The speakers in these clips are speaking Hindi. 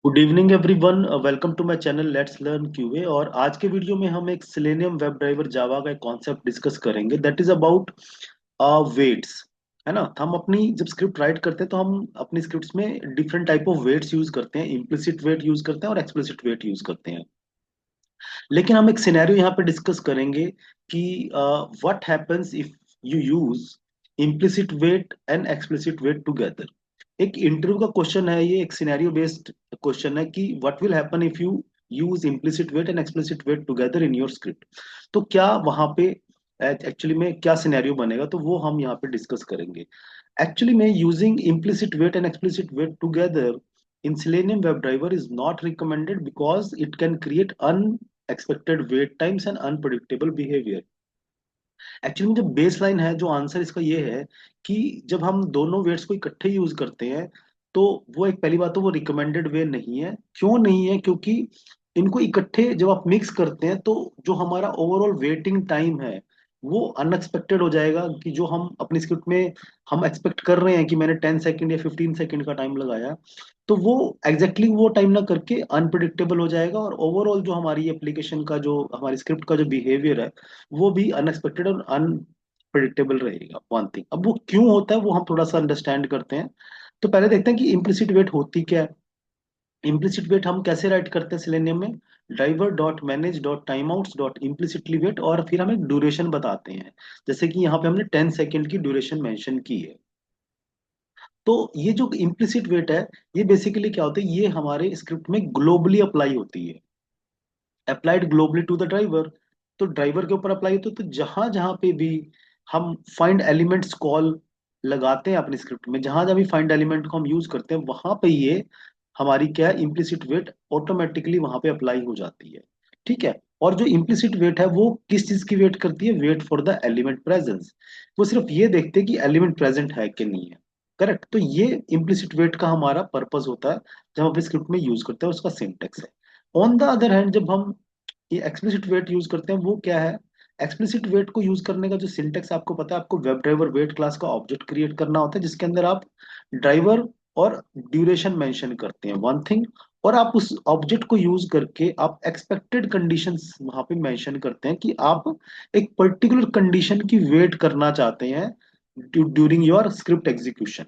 Good evening everyone, welcome to my channel let's learn QA. और आज के वीडियो में हम एक सेलेनियम वेब ड्राइवर जावा का एक कॉन्सेप्ट डिस्कस करेंगे दैट इज अबाउट वेट्स। है ना। तो हम अपनी जब स्क्रिप्ट राइट करते हैं तो हम अपनी स्क्रिप्ट्स में different type of waits use करते हैं, इम्प्लिसिट वेट यूज करते हैं और एक्सप्लिसिट वेट यूज करते हैं। लेकिन हम एक सिनेरियो यहाँ पे डिस्कस करेंगे कि what happens if you use implicit wait and explicit wait together. एक इंटरव्यू का क्वेश्चन है, ये एक सिनेरियो बेस्ड क्वेश्चन है कि what will happen if you use implicit wait and explicit wait together in your script. तो क्या वहां पे एक्चुअली में क्या सिनेरियो बनेगा, तो वो हम यहाँ पे डिस्कस करेंगे। एक्चुअली में using implicit wait and explicit weight together in Selenium WebDriver is not recommended because it can create unexpected wait times and unpredictable behavior. Actually में जो बेस लाइन है, जो आंसर इसका ये है कि जब हम दोनों वेट्स को इकट्ठे यूज करते हैं तो वो एक पहली बात तो वो रिकमेंडेड वे नहीं है। क्यों नहीं है? क्योंकि इनको इकट्ठे जब आप मिक्स करते हैं तो जो हमारा ओवरऑल वेटिंग टाइम है वो अनएक्सपेक्टेड हो जाएगा। कि जो हम अपनी स्क्रिप्ट में हम एक्सपेक्ट कर रहे हैं कि मैंने 10 सेकंड या 15 सेकंड का टाइम लगाया, तो वो एग्जैक्टली वो टाइम ना करके अनप्रिडिक्टेबल हो जाएगा और ओवरऑल जो हमारी एप्लीकेशन का जो हमारी स्क्रिप्ट का जो बिहेवियर है वो भी अनएक्सपेक्टेड और अनप्रिडिक्टेबल रहेगा। वन थिंग, अब वो क्यों होता है वो हम थोड़ा सा अंडरस्टैंड करते हैं। तो पहले देखते हैं कि इम्प्लिसिट वेट होती क्या है। इम्प्लिसिट वेट हम कैसे राइट करते हैं सिलेनियम में? Driver dot manage dot timeouts dot implicitly wait, और फिर हम एक ड्यूरेशन बताते हैं। जैसे कि यहाँ पे हमने 10 सेकेंड की ड्यूरेशन मेंशन की है। तो ये जो इम्प्लिसिट वेट है, ये बेसिकली क्या होता है, ये हमारे स्क्रिप्ट में ग्लोबली अप्लाई होती है। Applied globally to the driver. तो ड्राइवर के ऊपर अप्लाई होता है, तो जहां जहां पे भी हम फाइंड एलिमेंट्स कॉल लगाते हैं अपनी स्क्रिप्ट में, जहां जहां भी फाइंड एलिमेंट को हम यूज करते हैं वहां पे ये हमारी क्या है, इम्प्लिसिट वेट ऑटोमेटिकली वहां पे अप्लाई हो जाती है। ठीक है। और जो इम्प्लिसिट वेट है वो किस चीज की वेट करती है? Wait for the element presence. वो सिर्फ ये देखते हैं कि एलिमेंट प्रेजेंट है कि नहीं है। करेक्ट। तो ये इम्प्लिसिट वेट का हमारा पर्पस होता है जब हम अपनी स्क्रिप्ट में यूज करते हैं, उसका सिंटेक्स है। ऑन द अदर हैंड जब हम ये एक्सप्लिसिट वेट यूज करते हैं वो क्या है? एक्सप्लिसिट वेट को यूज करने का जो सिंटेक्स आपको पता है, आपको वेब ड्राइवर वेट क्लास का ऑब्जेक्ट क्रिएट करना होता है जिसके अंदर आप ड्राइवर और ड्यूरेशन मेंशन करते हैं, वन थिंग। और आप उस ऑब्जेक्ट को यूज करके आप एक्सपेक्टेड कंडीशंस वहां पे मेंशन करते हैं कि आप एक पर्टिकुलर कंडीशन की वेट करना चाहते हैं ड्यूरिंग योर स्क्रिप्ट एग्जीक्यूशन।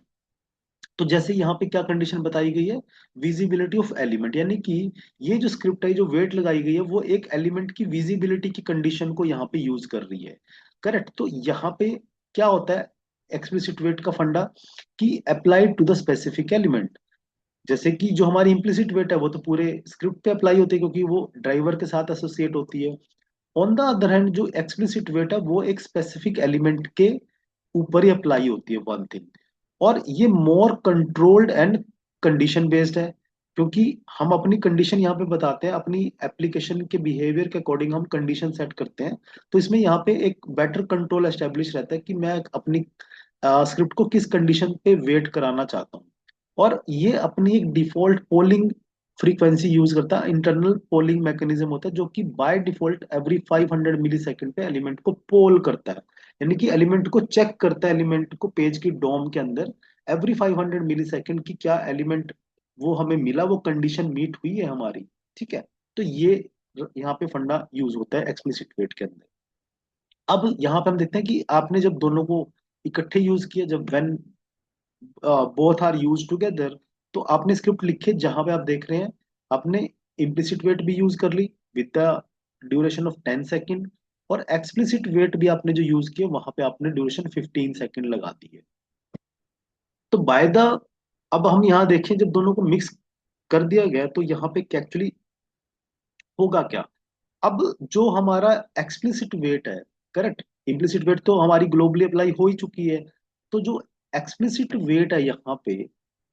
तो जैसे यहाँ पे क्या कंडीशन बताई गई है? विजिबिलिटी ऑफ एलिमेंट, यानी कि ये जो स्क्रिप्ट है, जो वेट लगाई गई है, वो एक एलिमेंट की विजिबिलिटी की कंडीशन को यहाँ पे यूज कर रही है। करेक्ट। तो यहाँ पे क्या होता है एक्सप्लिसिट वेट का फंडा? कि applied to the specific element. जैसे कि जो हमारी इम्प्लिसिट वेट है वो तो पूरे स्क्रिप्ट पे अप्लाई होती है क्योंकि वो ड्राइवर के साथ एसोसिएट होती है। ऑन द अदर हैंड जो एक्सप्लिसिट वेट है वो एक स्पेसिफिक एलिमेंट के ऊपर ही अप्लाई होती है, वन थिंग। और ये मोर कंट्रोल्ड एंड कंडीशन बेस्ड है, क्योंकि हम अपनी कंडीशन यहाँ पे बताते हैं, अपनी एप्लीकेशन के बिहेवियर के अकॉर्डिंग हम कंडीशन सेट करते हैं। तो इसमें यहाँ पे एक बेटर कंट्रोल एस्टेब्लिश रहता है कि मैं अपनी स्क्रिप्ट को किस कंडीशन पे वेट कराना चाहता हूँ। और ये अपनी एक डिफॉल्ट पोलिंग फ्रीक्वेंसी यूज करता है, इंटरनल पोलिंग मैकेनिज्म होता है जो कि by default every 500 millisecond पे एलिमेंट को पोल करता है। यानी कि एलिमेंट को चेक करता है, एलिमेंट को पेज की डोम के अंदर एवरी 500 मिली सेकेंड की क्या एलिमेंट वो हमें मिला, वो कंडीशन मीट हुई है हमारी। ठीक है। तो ये यहाँ पे फंडा यूज होता है एक्सप्लिसिट वेट के अंदर। अब यहाँ पे हम देखते हैं कि आपने जब दोनों को इकट्ठे यूज किया, जब when both are use together, तो आपने स्क्रिप्ट लिखे जहां पे आप देख रहे हैं, आपने इम्प्लिसिट वेट भी यूज कर ली with the duration of 10 second, और एक्सप्लिसिट वेट भी आपने जो यूज किया वहां पे आपने ड्यूरेशन 15 सेकेंड लगा दी है। तो बाय द, अब हम यहाँ देखें जब दोनों को मिक्स कर दिया गया तो यहाँ पे एक्चुअली होगा क्या? अब जो हमारा एक्सप्लिसिट वेट है, करेक्ट, इम्प्लिसिट वेट तो हमारी ग्लोबली अप्लाई हो ही चुकी है। तो जो एक्सप्लिसिट वेट है यहाँ पे,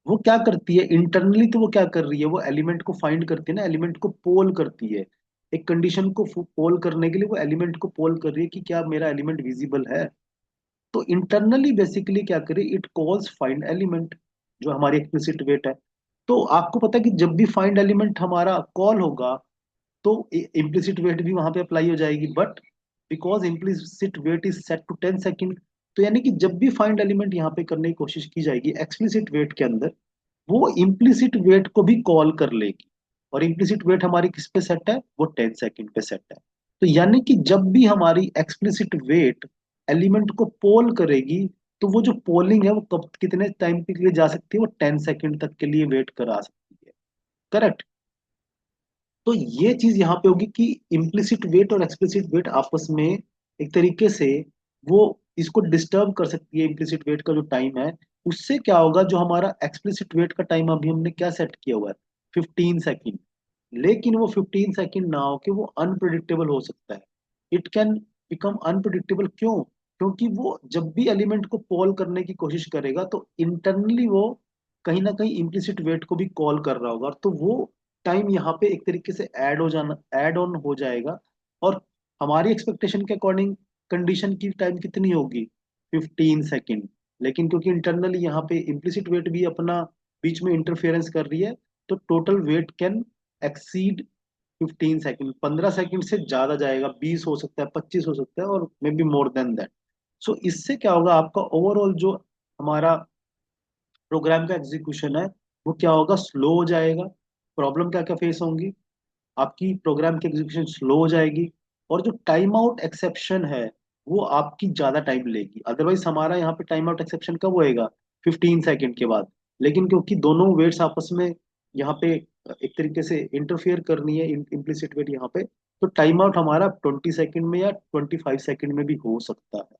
वो क्या करती है इंटरनली? तो वो क्या कर रही है, वो एलिमेंट को फाइंड करती है ना, एलिमेंट को पोल करती है। एक कंडीशन को पोल करने के लिए वो एलिमेंट को पोल कर रही है कि क्या मेरा एलिमेंट विजिबल है। तो इंटरनली बेसिकली क्या करे, इट कॉल्स फाइंड एलिमेंट, जो हमारी एक्सप्लिसिट वेट है। तो आपको पता है कि जब भी फाइंड एलिमेंट हमारा कॉल होगा तो इम्प्लिसिट वेट भी वहां पे अप्लाई हो जाएगी, but because implicit wait is set to 10 second, तो यानी कि जब भी फाइंड एलिमेंट यहाँ पे करने की कोशिश की जाएगी एक्सप्लिसिट वेट के अंदर, वो इम्प्लिसिट वेट को भी कॉल कर लेगी। और इम्प्लिसिट वेट हमारी किस पे सेट है, वो 10 सेकेंड पे सेट है। तो यानी कि जब भी हमारी एक्सप्लिसिट वेट एलिमेंट को पोल करेगी, तो वो जो पोलिंग है वो कब कितने टाइम के लिए जा सकती है, वो 10 सेकेंड तक के लिए वेट करा सकती है। करेक्ट। तो ये चीज यहाँ पे होगी कि इम्प्लिसिट वेट और एक्सप्लिसिट वेट आपस में एक तरीके से वो इसको डिस्टर्ब कर सकती है। इम्प्लिसिट वेट का जो टाइम है, उससे क्या होगा, जो हमारा एक्सप्लिसिट वेट का टाइम अभी हमने क्या सेट किया हुआ है, 15 सेकेंड, लेकिन वो 15 सेकेंड ना हो के वो अनप्रिडिक्टेबल हो सकता है। It can become unpredictable. क्यों? क्योंकि वो जब भी एलिमेंट को कॉल करने की कोशिश करेगा तो इंटरनली वो कहीं ना कहीं इम्प्लिसिट वेट को भी कॉल कर रहा होगा, तो वो टाइम यहाँ पे एक तरीके से ऐड ऑन हो जाएगा। और हमारी एक्सपेक्टेशन के अकॉर्डिंग कंडीशन की टाइम कितनी होगी, 15 सेकेंड। लेकिन क्योंकि इंटरनली यहाँ पे इम्प्लिसिट वेट भी अपना बीच में इंटरफेरेंस कर रही है, तो total weight can exceed 15 second. 15 second से ज्यादा जाएगा, 20 हो सकता है, 25 हो सकता है, और may be more than that. So इससे क्या होगा, आपका ओवरऑल जो हमारा प्रोग्राम का एग्जीक्यूशन है, वो क्या होगा, स्लो हो जाएगा। प्रॉब्लम क्या क्या फेस होंगी, आपकी प्रोग्राम की एग्जीक्यूशन स्लो हो जाएगी। और जो टाइम आउट एक्सेप्शन है, वो आपकी ज्यादा टाइम लेगी। अदरवाइज हमारा यहाँ पे टाइम आउट एक्सेप्शन कब होएगा, 15 सेकेंड के बाद। लेकिन क्योंकि दोनों वेट्स आपस में यहाँ पे एक तरीके से इंटरफेयर करनी है, इम्प्लिसिट वेट यहाँ पे, तो टाइम आउट हमारा 20 सेकेंड में या 25 सेकेंड में भी हो सकता है।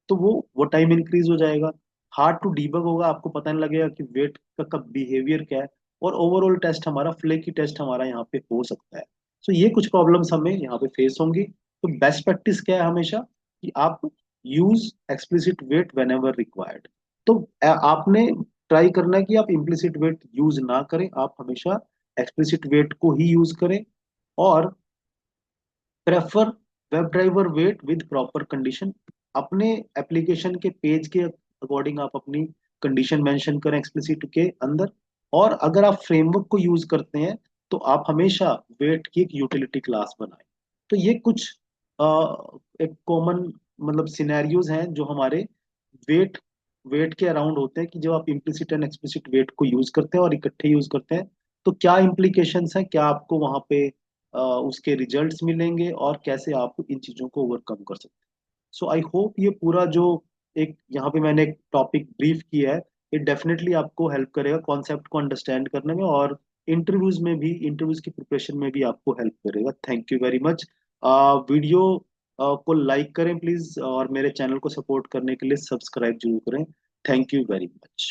तो वो टाइम इंक्रीज हो जाएगा। हार्ड टू डीबग होगा, आपको पता नहीं लगेगा कि वेट का बिहेवियर क्या है। और ओवरऑल टेस्ट हमारा, फ्लेकी टेस्ट हमारा यहाँ पे हो सकता है। सो ये कुछ प्रॉब्लम्स हमें यहाँ पे फेस होंगी। तो बेस्ट प्रैक्टिस क्या है हमेशा, कि आप use explicit wait whenever required. तो आपने ट्राई करना है कि आप इम्प्लिसिट वेट यूज ना करें, आप हमेशा एक्सप्लिसिट वेट को ही यूज करें। और prefer web driver wait with proper condition. अपने एप्लीकेशन के पेज के अकॉर्डिंग आप अपनी कंडीशन मेंशन करें एक्सप्लिसिट के अंदर। और अगर आप फ्रेमवर्क को यूज करते हैं, तो आप हमेशा वेट की एक यूटिलिटी क्लास बनाएं। तो ये कुछ अ, एक कॉमन मतलब सिनेरियोज हैं जो हमारे वेट वेट के अराउंड होते हैं, कि जब आप इम्प्लिसिट एंड एक्सप्लिसिट वेट को यूज करते हैं और इकट्ठे यूज करते हैं, तो क्या इम्प्लीकेशंस हैं, क्या आपको वहां पे उसके रिजल्ट्स मिलेंगे, और कैसे आप इन चीजों को ओवरकम कर सकते हैं। सो आई होप ये पूरा जो एक यहाँ पे मैंने एक टॉपिक ब्रीफ किया है, ये डेफिनेटली आपको हेल्प करेगा कॉन्सेप्ट को अंडरस्टैंड करने में, और इंटरव्यूज की प्रिपरेशन में भी आपको हेल्प करेगा। Thank you very much. Video को लाइक करें प्लीज, और मेरे चैनल को सपोर्ट करने के लिए सब्सक्राइब जरूर करें। Thank you very much.